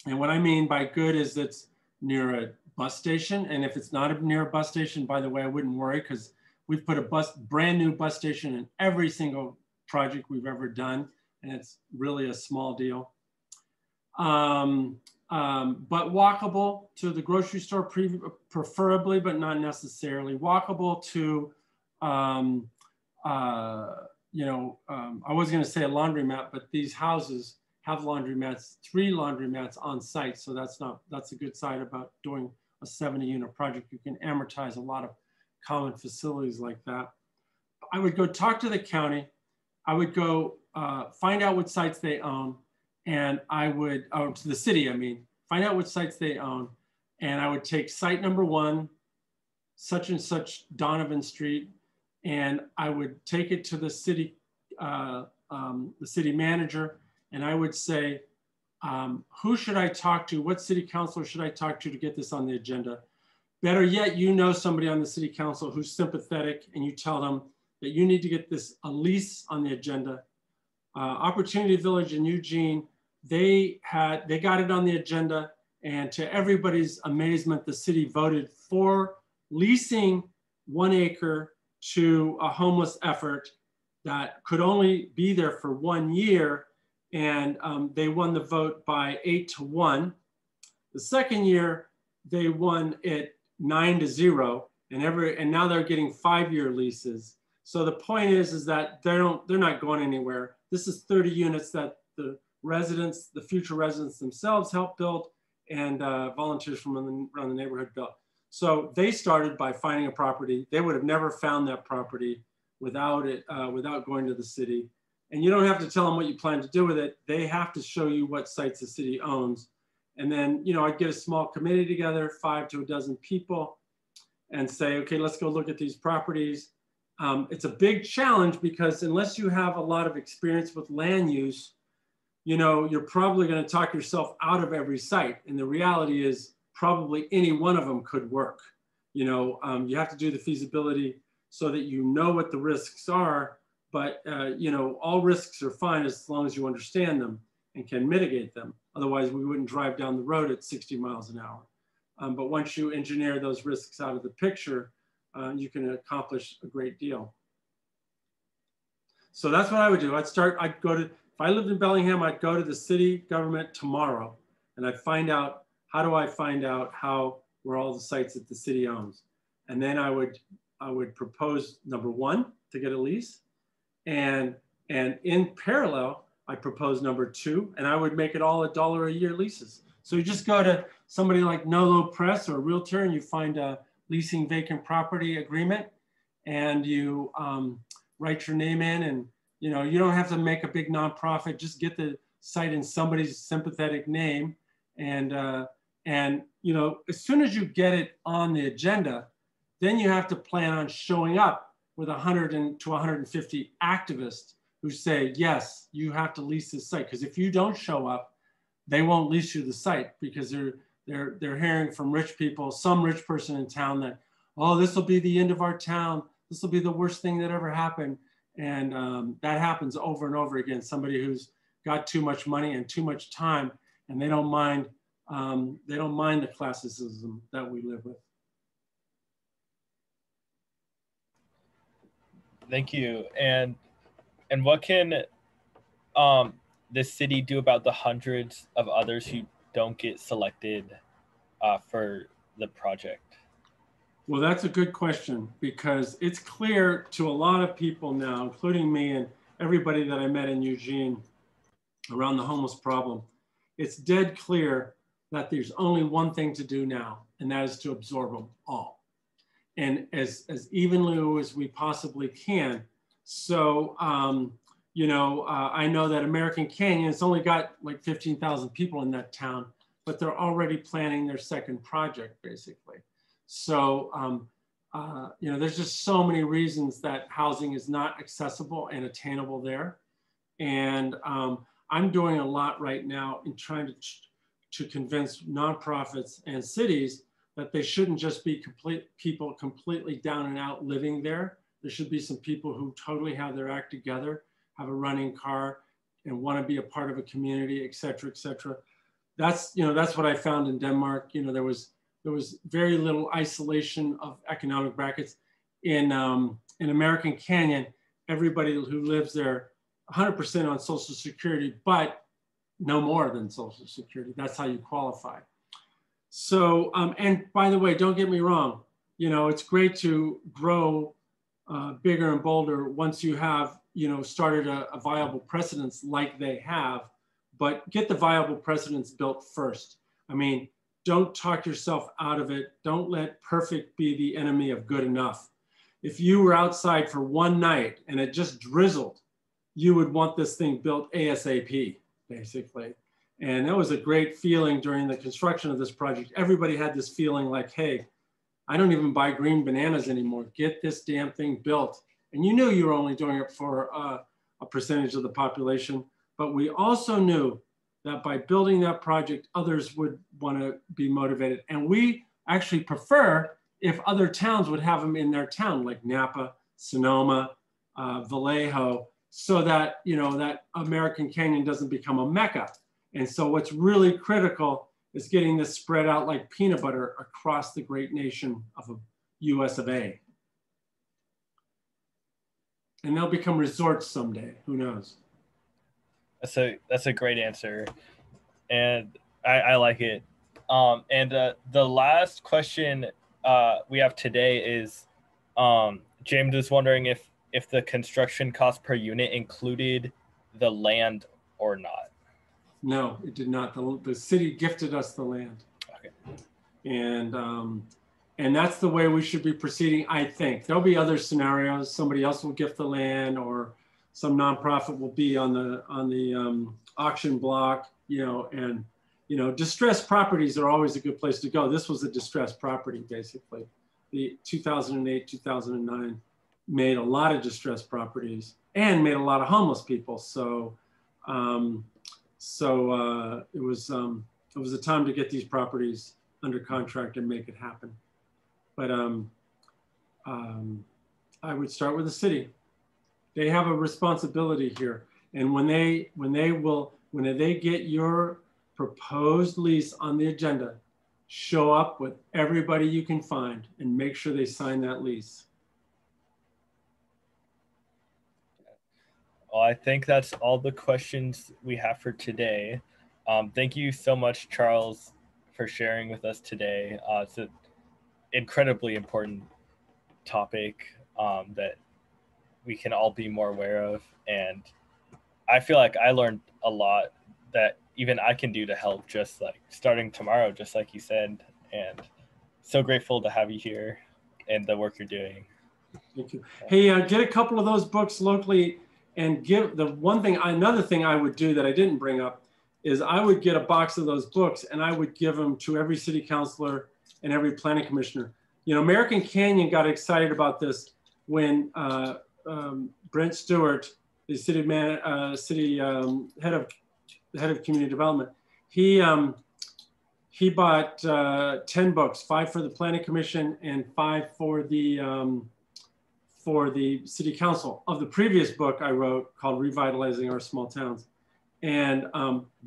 what I mean by good is it's near a bus station. And if it's not near a bus station, by the way, I wouldn't worry, because we've put a brand new bus station in every single project we've ever done. And it's really a small deal. But walkable to the grocery store, preferably, but not necessarily. Walkable to, I was going to say a laundromat, but these houses have laundromats, 3 laundromats on site. So that's a good side about doing a 70-unit project. You can amortize a lot of common facilities like that. I would go talk to the county. I would go find out what sites they own. And I would, to the city, find out what sites they own. And I would take site number 1, such and such Donovan Street, and I would take it to the city manager, and I would say, who should I talk to? What city councilor should I talk to get this on the agenda? Better yet, you know somebody on the city council who's sympathetic, and you tell them that you need to get this a lease on the agenda. Opportunity Village in Eugene, they got it on the agenda, and to everybody's amazement, the city voted for leasing 1 acre to a homeless effort that could only be there for 1 year. And they won the vote by 8-1. The second year, they won it 9-0, and now they're getting 5-year leases. So the point is that they're not going anywhere. This is 30 units that the future residents themselves helped build, and volunteers from around the neighborhood built. So they started by finding a property. They would have never found that property without going to the city. And you don't have to tell them what you plan to do with it. They have to show you what sites the city owns. And then, I'd get a small committee together, 5 to a dozen people, and say, okay, let's go look at these properties. It's a big challenge because unless you have a lot of experience with land use, you're probably going to talk yourself out of every site. And the reality is probably any one of them could work. You have to do the feasibility so that you know what the risks are. But all risks are fine as long as you understand them and can mitigate them. Otherwise, we wouldn't drive down the road at 60 miles an hour. But once you engineer those risks out of the picture, you can accomplish a great deal. So that's what I would do. If I lived in Bellingham, I'd go to the city government tomorrow, and I'd find out, how do I find out where all the sites that the city owns? And then I would propose number 1 to get a lease. And in parallel, I propose number 2, and I would make it all $1 a year leases. So you just go to somebody like Nolo Press or a realtor, and you find a leasing vacant property agreement, and you write your name in, and you don't have to make a big nonprofit. Just get the site in somebody's sympathetic name, and as soon as you get it on the agenda, then you have to plan on showing up with 100 to 150 activists who say, yes, you have to lease this site. Because if you don't show up, they won't lease you the site, because they're hearing from rich people, some rich person in town, that, oh, this will be the end of our town. This will be the worst thing that ever happened. And that happens over and over again. Somebody who's got too much money and too much time, and they don't mind the classicism that we live with. Thank you. And what can the city do about the hundreds of others who don't get selected for the project? Well, that's a good question, because it's clear to a lot of people now, including me and everybody that I met in Eugene around the homeless problem. It's dead clear that there's only one thing to do now, and that is to absorb them all, and as evenly as we possibly can. So, I know that American Canyon, it's only got like 15,000 people in that town, but they're already planning their second project, basically. So, there's just so many reasons that housing is not accessible and attainable there. And I'm doing a lot right now in trying to convince nonprofits and cities that they shouldn't just be people completely down and out living there. There should be some people who totally have their act together, have a running car, and want to be a part of a community, et cetera, et cetera. That's what I found in Denmark. There was very little isolation of economic brackets. In American Canyon, everybody who lives there, 100% on Social Security, but no more than Social Security. That's how you qualify. So, and by the way, don't get me wrong, it's great to grow bigger and bolder once you have, started a viable precedence like they have, but get the viable precedence built first. I mean, don't talk yourself out of it. Don't let perfect be the enemy of good enough. If you were outside for one night and it just drizzled, you would want this thing built ASAP, basically. And that was a great feeling during the construction of this project. Everybody had this feeling like, hey, I don't even buy green bananas anymore. Get this damn thing built. And you knew you were only doing it for a percentage of the population, but we also knew that by building that project, others would want to be motivated. And we actually prefer if other towns would have them in their town, like Napa, Sonoma, Vallejo, so that, you know, that American Canyon doesn't become a mecca. And so what's really critical is getting this spread out like peanut butter across the great nation of the US of A. And they'll become resorts someday, who knows? That's a great answer. And I like it. And the last question we have today is, James is wondering if the construction cost per unit included the land or not. No, it did not. The city gifted us the land. Okay. And that's the way we should be proceeding, I think. There'll be other scenarios. Somebody else will gift the land, or some nonprofit will be on the auction block, you know, and, you know, distressed properties are always a good place to go. This was a distressed property, basically. The 2008, 2009 made a lot of distressed properties and made a lot of homeless people. So, it was a time to get these properties under contract and make it happen. But I would start with the city. They have a responsibility here, and when they get your proposed lease on the agenda, show up with everybody you can find and make sure they sign that lease. Well, I think that's all the questions we have for today. Thank you so much, Charles, for sharing with us today. It's an incredibly important topic that we can all be more aware of. And I feel like I learned a lot that even I can do to help, just like starting tomorrow, just like you said. And so grateful to have you here and the work you're doing. Thank you. Hey, get a couple of those books locally. And give another thing I would do that I didn't bring up is I would get a box of those books and I would give them to every city councilor and every planning commissioner. You know, American Canyon got excited about this when Brent Stewart, the city head of community development, he bought 10 books, 5 for the planning commission and 5 for the city council of the previous book I wrote called Revitalizing Our Small Towns. And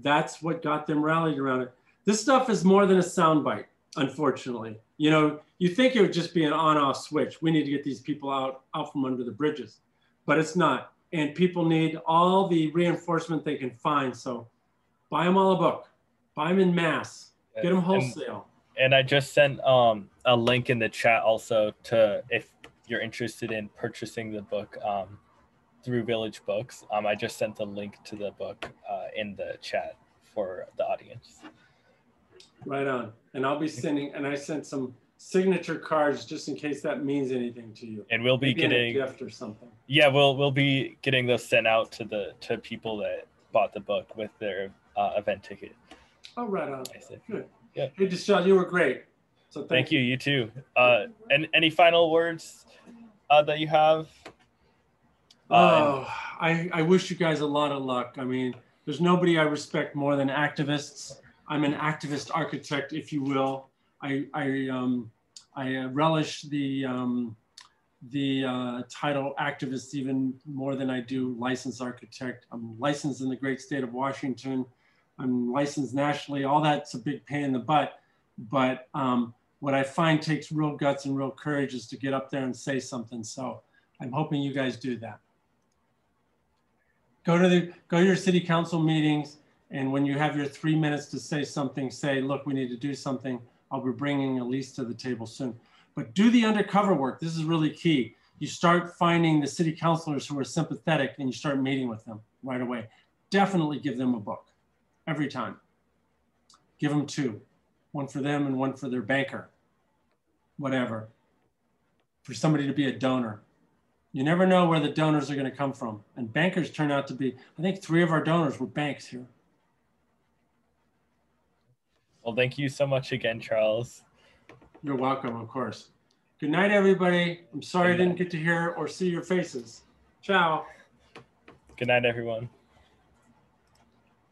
that's what got them rallied around it. This stuff is more than a soundbite, unfortunately. You know, you think it would just be an on-off switch. We need to get these people out from under the bridges, but it's not. And people need all the reinforcement they can find. So buy them all a book, buy them in mass, get them wholesale. And I just sent a link in the chat also to, if you're interested in purchasing the book through Village Books. I just sent the link to the book in the chat for the audience. Right on. And I'll be sending, and I sent some signature cards just in case that means anything to you. And we'll be getting a gift or something. Yeah, we'll be getting those sent out to people that bought the book with their event ticket. Oh, right on. Good. Yeah. Hey, Deshaun, you were great. So thank you. You too. And any final words that you have? I wish you guys a lot of luck. I mean, there's nobody I respect more than activists. I'm an activist architect, if you will. I relish the title activist even more than I do licensed architect. I'm licensed in the great state of Washington. I'm licensed nationally. All that's a big pain in the butt. But what I find takes real guts and real courage is to get up there and say something. So I'm hoping you guys do that. Go to your city council meetings, and when you have your 3 minutes to say something, say, look, we need to do something. I'll be bringing a lease to the table soon. But do the undercover work. This is really key. You start finding the city councilors who are sympathetic and you start meeting with them right away. Definitely give them a book every time. Give them 2, one for them and one for their banker, whatever, for somebody to be a donor. You never know where the donors are going to come from. And bankers turn out to be, I think 3 of our donors were banks here. Well, thank you so much again, Charles. You're welcome, of course. Good night, everybody. I'm sorry I didn't get to hear or see your faces. Ciao. Good night, everyone.